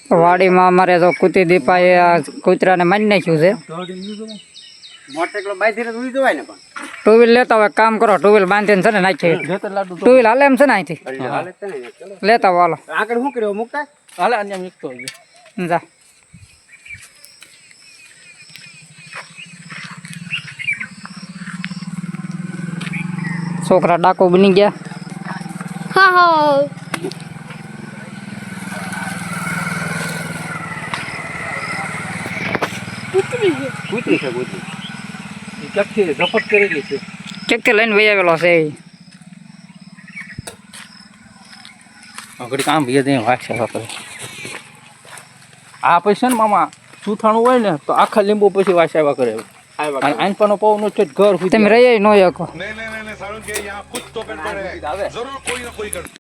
વાડીમાં અમારે તો કૂતી દીપાએ આ કૂતરાને મારી નાખ્યું છે. મોટરસાઇકલ બાંધી ને ઉડી જવાય ને પણ ટુ વ્હીલ લેતા હોય કામ કરો, ટુ વ્હીલ બાંધીને છે ને નાખીએ. ટુ વ્હીલ હાલે એમ છે ને અહીંથી હાલે છે ને લેતા હાલો. આગળ શું કર્યો મુકતા હાલે અન્ય મૂકતો જા છોકરા ડાકો બની ગયા. હા હા કૂતરી છે કૂતરી ક્યાંકથી ઝપટ કરેલી છે. ક્યાંકથી લઈને વહી આવેલો છે એ. ઘડી કામ ભીએ ત્યાં વાગશે કરે. આ પછી છે ને મામા ચૂથાણું હોય ને તો આખા લીંબુ પછી વાસ્યા કરે. અને આનપાનો પવન છે ઘર તમે રહી નો શકો. नहीं सारुण के यहाँ कुछ तो गड़बड़ है जरूर कोई ना कोई गड़बड़